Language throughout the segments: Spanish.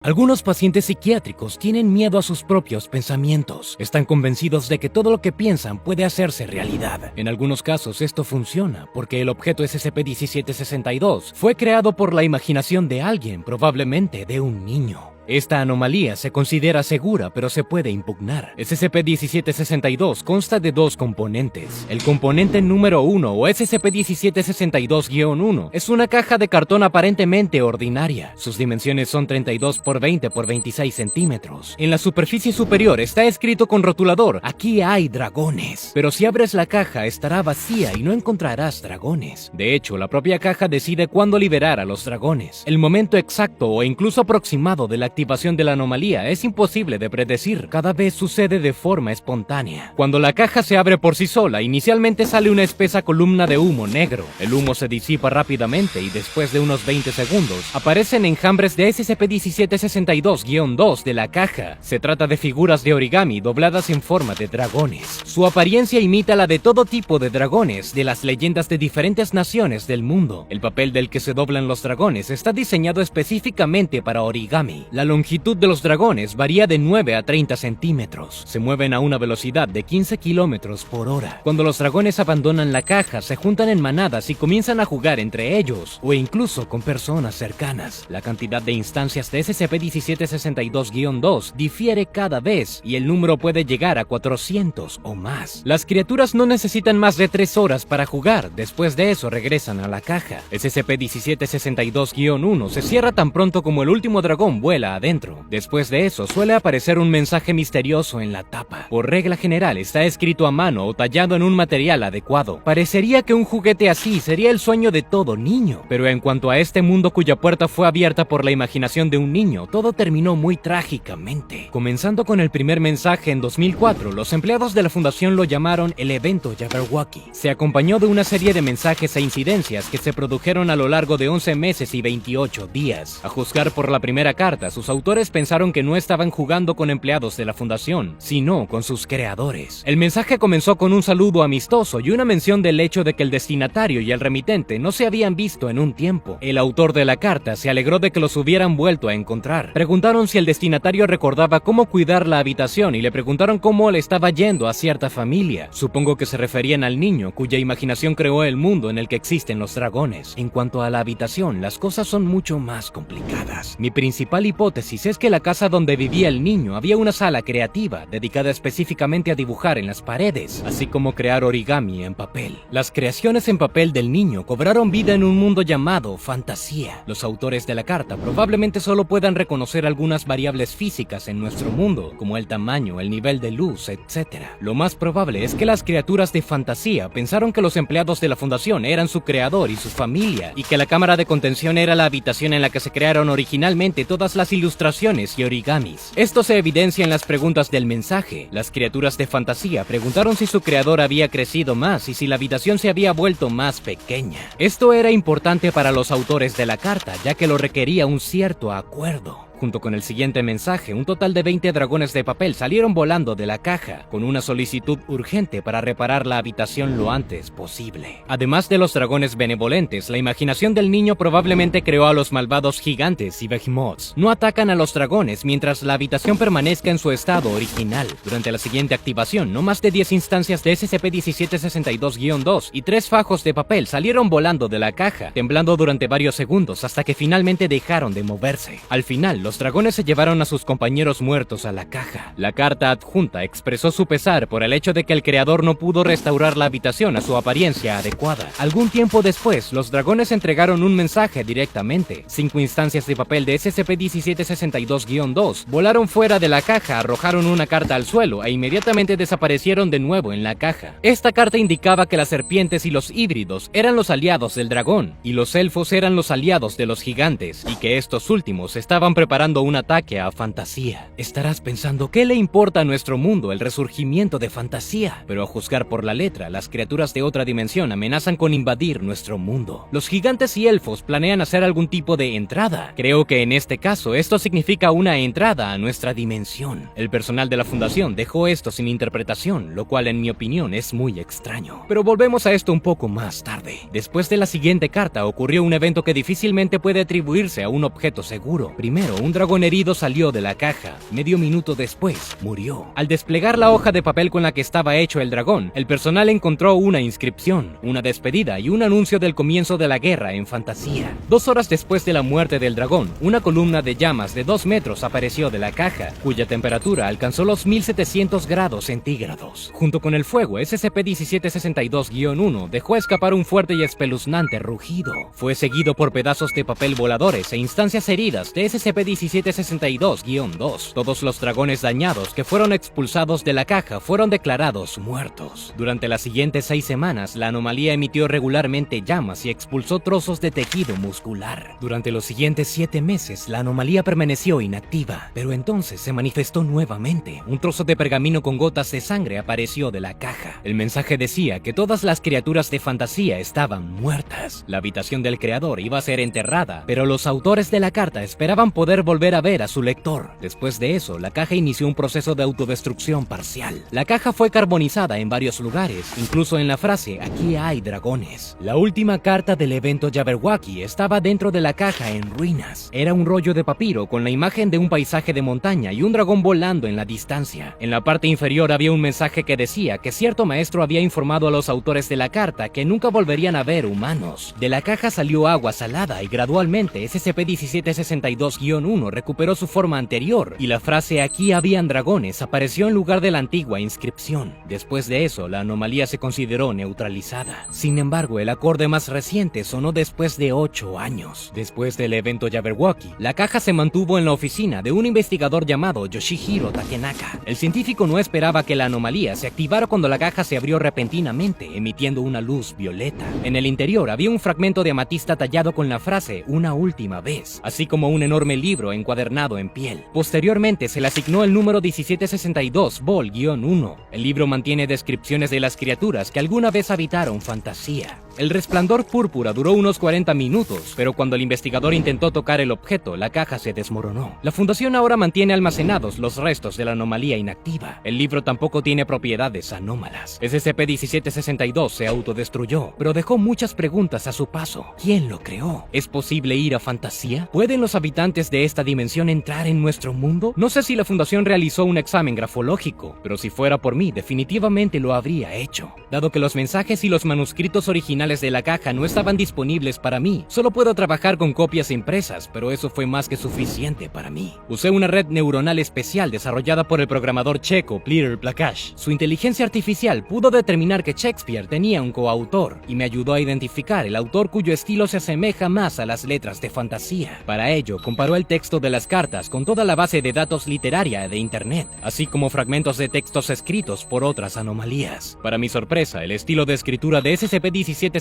Algunos pacientes psiquiátricos tienen miedo a sus propios pensamientos. Están convencidos de que todo lo que piensan puede hacerse realidad. En algunos casos esto funciona porque el objeto SCP-1762 fue creado por la imaginación de alguien, probablemente de un niño. Esta anomalía se considera segura, pero se puede impugnar. SCP-1762 consta de dos componentes. El componente número 1, o SCP-1762-1, es una caja de cartón aparentemente ordinaria. Sus dimensiones son 32 por 20 por 26 centímetros. En la superficie superior está escrito con rotulador: "Aquí hay dragones". Pero si abres la caja, estará vacía y no encontrarás dragones. De hecho, la propia caja decide cuándo liberar a los dragones. El momento exacto o incluso aproximado de la activación de la anomalía es imposible de predecir. Cada vez sucede de forma espontánea. Cuando la caja se abre por sí sola, inicialmente sale una espesa columna de humo negro. El humo se disipa rápidamente y después de unos 20 segundos aparecen enjambres de SCP-1762-2 de la caja. Se trata de figuras de origami dobladas en forma de dragones. Su apariencia imita la de todo tipo de dragones de las leyendas de diferentes naciones del mundo. El papel del que se doblan los dragones está diseñado específicamente para origami. La longitud de los dragones varía de 9 a 30 centímetros. Se mueven a una velocidad de 15 kilómetros por hora. Cuando los dragones abandonan la caja, se juntan en manadas y comienzan a jugar entre ellos, o incluso con personas cercanas. La cantidad de instancias de SCP-1762-2 difiere cada vez, y el número puede llegar a 400 o más. Las criaturas no necesitan más de 3 horas para jugar. Después de eso regresan a la caja. SCP-1762-1 se cierra tan pronto como el último dragón vuela adentro. Después de eso suele aparecer un mensaje misterioso en la tapa. Por regla general está escrito a mano o tallado en un material adecuado. Parecería que un juguete así sería el sueño de todo niño, pero en cuanto a este mundo cuya puerta fue abierta por la imaginación de un niño, todo terminó muy trágicamente. Comenzando con el primer mensaje en 2004, los empleados de la fundación lo llamaron el evento Jabberwocky. Se acompañó de una serie de mensajes e incidencias que se produjeron a lo largo de 11 meses y 28 días. A juzgar por la primera carta, sus autores pensaron que no estaban jugando con empleados de la fundación, sino con sus creadores. El mensaje comenzó con un saludo amistoso y una mención del hecho de que el destinatario y el remitente no se habían visto en un tiempo. El autor de la carta se alegró de que los hubieran vuelto a encontrar. Preguntaron si el destinatario recordaba cómo cuidar la habitación y le preguntaron cómo le estaba yendo a cierta familia. Supongo que se referían al niño cuya imaginación creó el mundo en el que existen los dragones. En cuanto a la habitación, las cosas son mucho más complicadas. Mi principal hipótesis es que la casa donde vivía el niño había una sala creativa dedicada específicamente a dibujar en las paredes, así como crear origami en papel. Las creaciones en papel del niño cobraron vida en un mundo llamado fantasía. Los autores de la carta probablemente solo puedan reconocer algunas variables físicas en nuestro mundo, como el tamaño, el nivel de luz, etc. Lo más probable es que las criaturas de fantasía pensaron que los empleados de la fundación eran su creador y su familia, y que la cámara de contención era la habitación en la que se crearon originalmente todas las ilustraciones y origamis. Esto se evidencia en las preguntas del mensaje. Las criaturas de fantasía preguntaron si su creador había crecido más y si la habitación se había vuelto más pequeña. Esto era importante para los autores de la carta, ya que lo requería un cierto acuerdo. Junto con el siguiente mensaje, un total de 20 dragones de papel salieron volando de la caja, con una solicitud urgente para reparar la habitación lo antes posible. Además de los dragones benevolentes, la imaginación del niño probablemente creó a los malvados gigantes y behemoths. No atacan a los dragones mientras la habitación permanezca en su estado original. Durante la siguiente activación, no más de 10 instancias de SCP-1762-2 y 3 fajos de papel salieron volando de la caja, temblando durante varios segundos hasta que finalmente dejaron de moverse. Al final, los dragones se llevaron a sus compañeros muertos a la caja. La carta adjunta expresó su pesar por el hecho de que el creador no pudo restaurar la habitación a su apariencia adecuada. Algún tiempo después, los dragones entregaron un mensaje directamente. 5 instancias de papel de SCP-1762-2 volaron fuera de la caja, arrojaron una carta al suelo e inmediatamente desaparecieron de nuevo en la caja. Esta carta indicaba que las serpientes y los híbridos eran los aliados del dragón, y los elfos eran los aliados de los gigantes, y que estos últimos estaban preparados un ataque a fantasía. Estarás pensando, ¿qué le importa a nuestro mundo el resurgimiento de fantasía? Pero a juzgar por la letra, las criaturas de otra dimensión amenazan con invadir nuestro mundo. Los gigantes y elfos planean hacer algún tipo de entrada. Creo que en este caso esto significa una entrada a nuestra dimensión. El personal de la fundación dejó esto sin interpretación, lo cual en mi opinión es muy extraño. Pero volvemos a esto un poco más tarde. Después de la siguiente carta ocurrió un evento que difícilmente puede atribuirse a un objeto seguro. Primero, un dragón herido salió de la caja. Medio minuto después, murió. Al desplegar la hoja de papel con la que estaba hecho el dragón, el personal encontró una inscripción, una despedida y un anuncio del comienzo de la guerra en fantasía. 2 horas después de la muerte del dragón, una columna de llamas de 2 metros apareció de la caja, cuya temperatura alcanzó los 1700 grados centígrados. Junto con el fuego, SCP-1762-1 dejó escapar un fuerte y espeluznante rugido. Fue seguido por pedazos de papel voladores e instancias heridas de SCP-1762-2. Todos los dragones dañados que fueron expulsados de la caja fueron declarados muertos. Durante las siguientes 6 semanas, la anomalía emitió regularmente llamas y expulsó trozos de tejido muscular. Durante los siguientes 7 meses, la anomalía permaneció inactiva, pero entonces se manifestó nuevamente. Un trozo de pergamino con gotas de sangre apareció de la caja. El mensaje decía que todas las criaturas de fantasía estaban muertas. La habitación del creador iba a ser enterrada, pero los autores de la carta esperaban poder volver a ver a su lector. Después de eso, la caja inició un proceso de autodestrucción parcial. La caja fue carbonizada en varios lugares, incluso en la frase "aquí hay dragones". La última carta del evento Jabberwocky estaba dentro de la caja en ruinas. Era un rollo de papiro con la imagen de un paisaje de montaña y un dragón volando en la distancia. En la parte inferior había un mensaje que decía que cierto maestro había informado a los autores de la carta que nunca volverían a ver humanos. De la caja salió agua salada y gradualmente SCP-1762-1 recuperó su forma anterior y la frase "aquí habían dragones" apareció en lugar de la antigua inscripción. Después de eso, la anomalía se consideró neutralizada. Sin embargo, el acorde más reciente sonó después de 8 años. Después del evento Jabberwocky, la caja se mantuvo en la oficina de un investigador llamado Yoshihiro Takenaka. El científico no esperaba que la anomalía se activara cuando la caja se abrió repentinamente, emitiendo una luz violeta. En el interior había un fragmento de amatista tallado con la frase "una última vez", así como un enorme libro encuadernado en piel. Posteriormente se le asignó el número 1762-1. El libro mantiene descripciones de las criaturas que alguna vez habitaron fantasía. El resplandor púrpura duró unos 40 minutos, pero cuando el investigador intentó tocar el objeto, la caja se desmoronó. La fundación ahora mantiene almacenados los restos de la anomalía inactiva. El libro tampoco tiene propiedades anómalas. SCP-1762 se autodestruyó, pero dejó muchas preguntas a su paso. ¿Quién lo creó? ¿Es posible ir a fantasía? ¿Pueden los habitantes de esta dimensión entrar en nuestro mundo? No sé si la fundación realizó un examen grafológico, pero si fuera por mí, definitivamente lo habría hecho. Dado que los mensajes y los manuscritos originales de la caja no estaban disponibles para mí, solo puedo trabajar con copias impresas, pero eso fue más que suficiente para mí. Usé una red neuronal especial desarrollada por el programador checo Peter Plakash. Su inteligencia artificial pudo determinar que Shakespeare tenía un coautor y me ayudó a identificar el autor cuyo estilo se asemeja más a las letras de fantasía. Para ello, comparó el texto de las cartas con toda la base de datos literaria de Internet, así como fragmentos de textos escritos por otras anomalías. Para mi sorpresa, el estilo de escritura de SCP-1762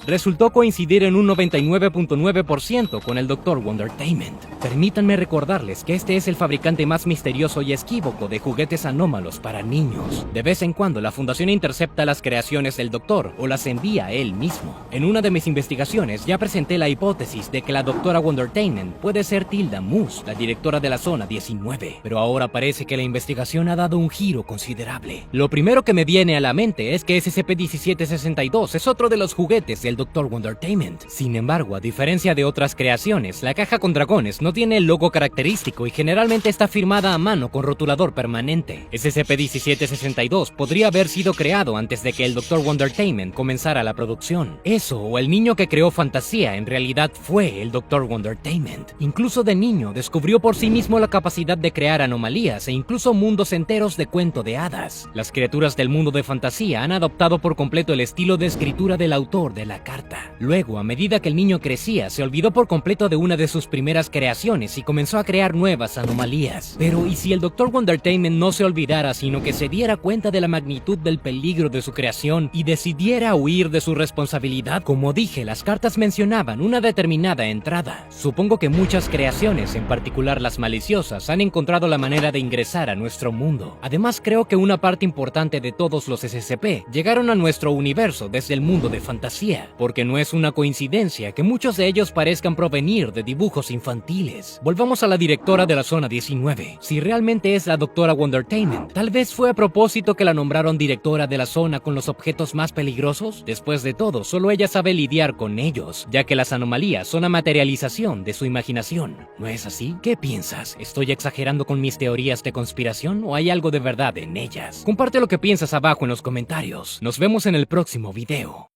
resultó coincidir en un 99.9% con el Dr. Wondertainment. Permítanme recordarles que este es el fabricante más misterioso y esquívoco de juguetes anómalos para niños. De vez en cuando la fundación intercepta las creaciones del doctor o las envía a él mismo. En una de mis investigaciones ya presenté la hipótesis de que la doctora Wondertainment puede ser Tilda Moose, la directora de la zona 19, pero ahora parece que la investigación ha dado un giro considerable. Lo primero que me viene a la mente es que SCP-1762 es otro de los juguetes del Dr. Wondertainment. Sin embargo, a diferencia de otras creaciones, la caja con dragones no tiene el logo característico y generalmente está firmada a mano con rotulador permanente. SCP-1762 podría haber sido creado antes de que el Dr. Wondertainment comenzara la producción. Eso o el niño que creó fantasía en realidad fue el Dr. Wondertainment. Incluso de niño descubrió por sí mismo la capacidad de crear anomalías e incluso mundos enteros de cuento de hadas. Las criaturas del mundo de fantasía han adoptado por completo el estilo de escritura del autor de la carta. Luego, a medida que el niño crecía, se olvidó por completo de una de sus primeras creaciones y comenzó a crear nuevas anomalías. Pero ¿y si el Dr. Wondertainment no se olvidara, sino que se diera cuenta de la magnitud del peligro de su creación y decidiera huir de su responsabilidad? Como dije, las cartas mencionaban una determinada entrada. Supongo que muchas creaciones, en particular las maliciosas, han encontrado la manera de ingresar a nuestro mundo. Además, creo que una parte importante de todos los SCP llegaron a nuestro universo desde el mundo algo de fantasía, porque no es una coincidencia que muchos de ellos parezcan provenir de dibujos infantiles. Volvamos a la directora de la Zona 19. Si realmente es la Doctora Wondertainment, tal vez fue a propósito que la nombraron directora de la zona con los objetos más peligrosos. Después de todo, solo ella sabe lidiar con ellos, ya que las anomalías son la materialización de su imaginación. ¿No es así? ¿Qué piensas? ¿Estoy exagerando con mis teorías de conspiración o hay algo de verdad en ellas? Comparte lo que piensas abajo en los comentarios. Nos vemos en el próximo video.